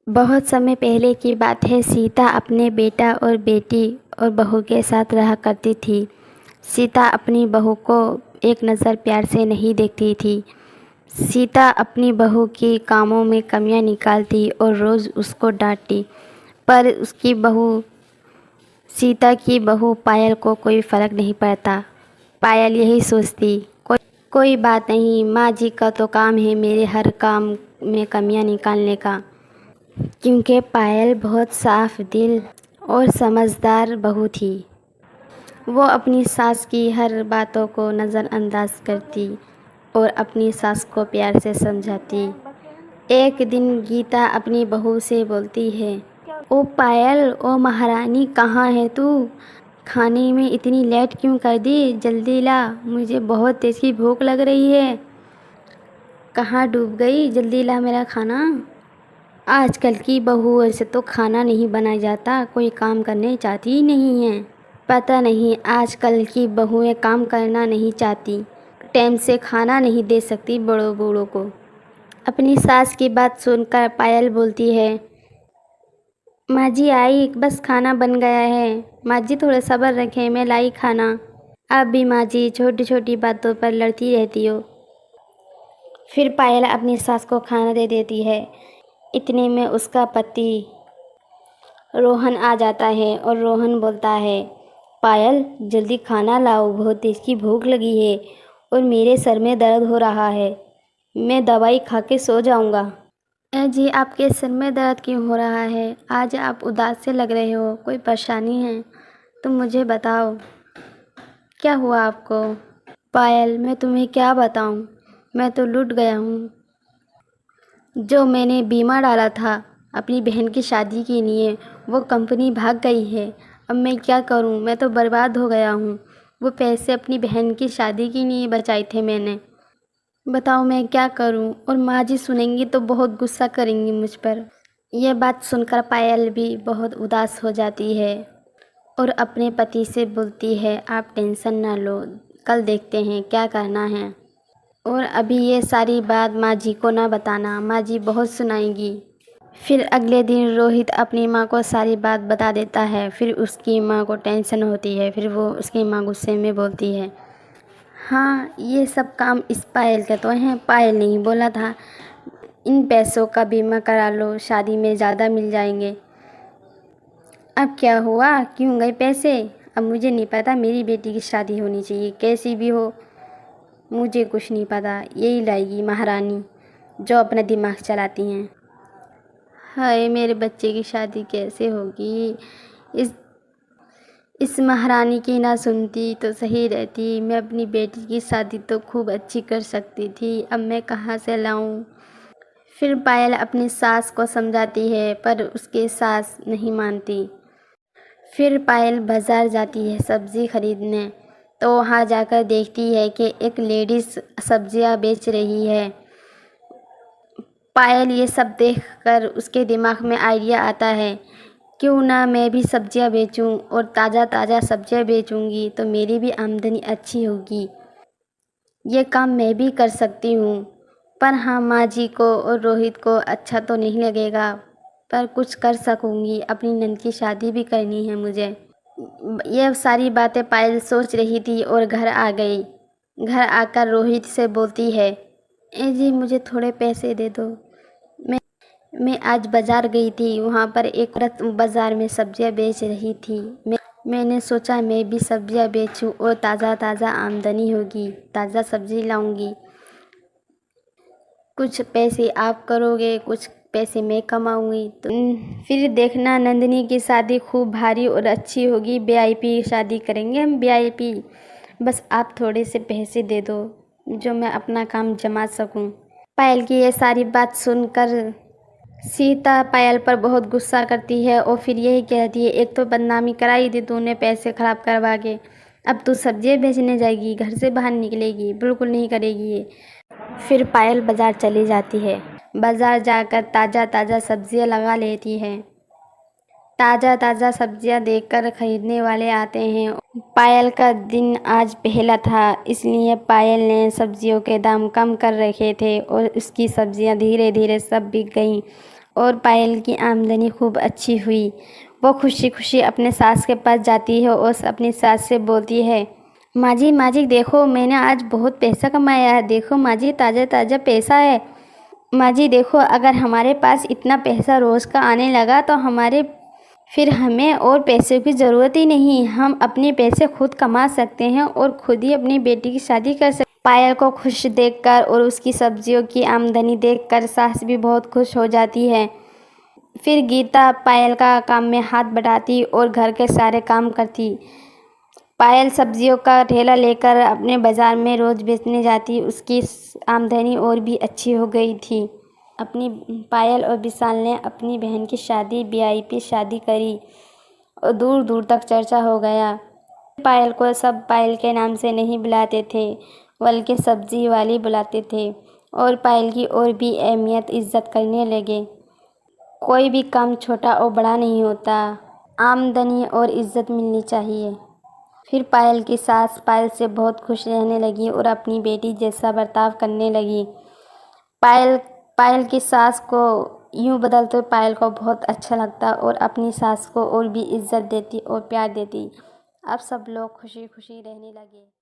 बहुत समय पहले की बात है। सीता अपने बेटा और बेटी और बहू के साथ रहा करती थी। सीता अपनी बहू को एक नज़र प्यार से नहीं देखती थी। सीता अपनी बहू की कामों में कमियां निकालती और रोज़ उसको डांटती, पर उसकी बहू सीता की बहू पायल को कोई फ़र्क नहीं पड़ता। पायल यही सोचती, कोई बात नहीं, माँ जी का तो काम है मेरे हर काम में कमियां निकालने का। क्योंकि पायल बहुत साफ दिल और समझदार बहू थी। वो अपनी सास की हर बातों को नज़रअंदाज करती और अपनी सास को प्यार से समझाती। एक दिन गीता अपनी बहू से बोलती है, ओ पायल, ओ महारानी, कहाँ है तू? खाने में इतनी लेट क्यों कर दी? जल्दी ला, मुझे बहुत तेज़ की भूख लग रही है। कहाँ डूब गई? जल्दी ला मेरा खाना। आजकल की बहुओं से तो खाना नहीं बनाया जाता, कोई काम करने चाहती ही नहीं है। पता नहीं आजकल की बहुएं काम करना नहीं चाहती, टाइम से खाना नहीं दे सकती बड़ों बूढ़ों को। अपनी सास की बात सुनकर पायल बोलती है, माँ जी आई, बस खाना बन गया है। माँ जी थोड़ा सब्र रखें, मैं लाई खाना। अब भी माँ जी छोटी छोटी बातों पर लड़ती रहती हो। फिर पायल अपनी सास को खाना दे देती है। इतने में उसका पति रोहन आ जाता है और रोहन बोलता है, पायल जल्दी खाना लाओ, बहुत तेज़ की भूख लगी है और मेरे सर में दर्द हो रहा है, मैं दवाई खा के सो जाऊंगा। जी, आपके सर में दर्द क्यों हो रहा है? आज आप उदास से लग रहे हो, कोई परेशानी है तो मुझे बताओ, क्या हुआ आपको? पायल, मैं तुम्हें क्या बताऊं, मैं तो लूट गया हूँ। जो मैंने बीमा डाला था अपनी बहन की शादी के लिए, वो कंपनी भाग गई है। अब मैं क्या करूं, मैं तो बर्बाद हो गया हूं। वो पैसे अपनी बहन की शादी के लिए बचाए थे मैंने। बताओ मैं क्या करूं? और माँ जी सुनेंगी तो बहुत गुस्सा करेंगी मुझ पर। यह बात सुनकर पायल भी बहुत उदास हो जाती है और अपने पति से बोलती है, आप टेंशन ना लो, कल देखते हैं क्या करना है। और अभी ये सारी बात माँ जी को ना बताना, माँ जी बहुत सुनाएंगी। फिर अगले दिन रोहित अपनी माँ को सारी बात बता देता है। फिर उसकी माँ को टेंशन होती है। फिर वो उसकी माँ गुस्से में बोलती है, हाँ ये सब काम इस पायल के तो हैं, पायल नहीं बोला था इन पैसों का बीमा करा लो, शादी में ज़्यादा मिल जाएंगे। अब क्या हुआ, क्यों गए पैसे? अब मुझे नहीं पता, मेरी बेटी की शादी होनी चाहिए कैसी भी हो, मुझे कुछ नहीं पता, यही लाएगी महारानी जो अपना दिमाग चलाती हैं। हाय, मेरे बच्चे की शादी कैसे होगी? इस इस महारानी की ना सुनती तो सही रहती, मैं अपनी बेटी की शादी तो खूब अच्छी कर सकती थी, अब मैं कहाँ से लाऊं? फिर पायल अपनी सास को समझाती है पर उसकी सास नहीं मानती। फिर पायल बाज़ार जाती है सब्ज़ी खरीदने, तो वहाँ जाकर देखती है कि एक लेडीज़ सब्जियाँ बेच रही है। पायल ये सब देखकर उसके दिमाग में आइडिया आता है, क्यों ना मैं भी सब्जियां बेचूं और ताज़ा ताज़ा सब्जियां बेचूंगी तो मेरी भी आमदनी अच्छी होगी। ये काम मैं भी कर सकती हूँ। पर हाँ, माँ जी को और रोहित को अच्छा तो नहीं लगेगा, पर कुछ कर सकूँगी, अपनी नंद की शादी भी करनी है मुझे। ये सारी बातें पायल सोच रही थी और घर आ गई। घर आकर रोहित से बोलती है, ए जी मुझे थोड़े पैसे दे दो, मैं आज बाज़ार गई थी, वहाँ पर एक औरत बाज़ार में सब्जियाँ बेच रही थी। मैंने सोचा मैं भी सब्जियाँ बेचूं और ताज़ा ताज़ा आमदनी होगी, ताज़ा सब्ज़ी लाऊंगी। कुछ पैसे आप करोगे, कुछ पैसे मैं कमाऊंगी, तो फिर देखना नंदिनी की शादी खूब भारी और अच्छी होगी। वीआईपी शादी करेंगे हम, वीआईपी। बस आप थोड़े से पैसे दे दो जो मैं अपना काम जमा सकूं। पायल की ये सारी बात सुनकर सीता पायल पर बहुत गुस्सा करती है और फिर यही कहती है, एक तो बदनामी कराई दी तूने पैसे ख़राब करवा के, अब तू सब्जियाँ बेचने जाएगी, घर से बाहर निकलेगी? बिल्कुल नहीं करेगी ये। फिर पायल बाज़ार चली जाती है। बाज़ार जाकर ताज़ा ताज़ा सब्जियाँ लगा लेती है। ताज़ा ताज़ा सब्जियां देखकर खरीदने वाले आते हैं। पायल का दिन आज पहला था, इसलिए पायल ने सब्जियों के दाम कम कर रखे थे और उसकी सब्जियां धीरे धीरे सब बिक गईं और पायल की आमदनी खूब अच्छी हुई। वो खुशी खुशी अपने सास के पास जाती है और अपनी सास से बोलती है, माँ जी देखो मैंने आज बहुत पैसा कमाया है, देखो माँ जी ताज़ा ताज़ा पैसा है। माँ जी देखो, अगर हमारे पास इतना पैसा रोज़ का आने लगा तो फिर हमें और पैसों की ज़रूरत ही नहीं, हम अपने पैसे खुद कमा सकते हैं और खुद ही अपनी बेटी की शादी कर सकते। पायल को खुश देखकर और उसकी सब्जियों की आमदनी देखकर सास भी बहुत खुश हो जाती है। फिर गीता पायल का काम में हाथ बटाती और घर के सारे काम करती। पायल सब्जियों का ठेला लेकर अपने बाज़ार में रोज़ बेचने जाती। उसकी आमदनी और भी अच्छी हो गई थी। अपनी पायल और विशाल ने अपनी बहन की शादी वीआईपी शादी करी और दूर दूर तक चर्चा हो गया। पायल को सब पायल के नाम से नहीं बुलाते थे, बल्कि सब्जी वाली बुलाते थे और पायल की और भी अहमियत इज्जत करने लगे। कोई भी काम छोटा और बड़ा नहीं होता, आमदनी और इज्जत मिलनी चाहिए। फिर पायल की सास पायल से बहुत खुश रहने लगी और अपनी बेटी जैसा बर्ताव करने लगी। पायल पायल की सास को यूँ बदलते पायल को बहुत अच्छा लगता और अपनी सास को और भी इज्जत देती और प्यार देती। अब सब लोग खुशी खुशी रहने लगे।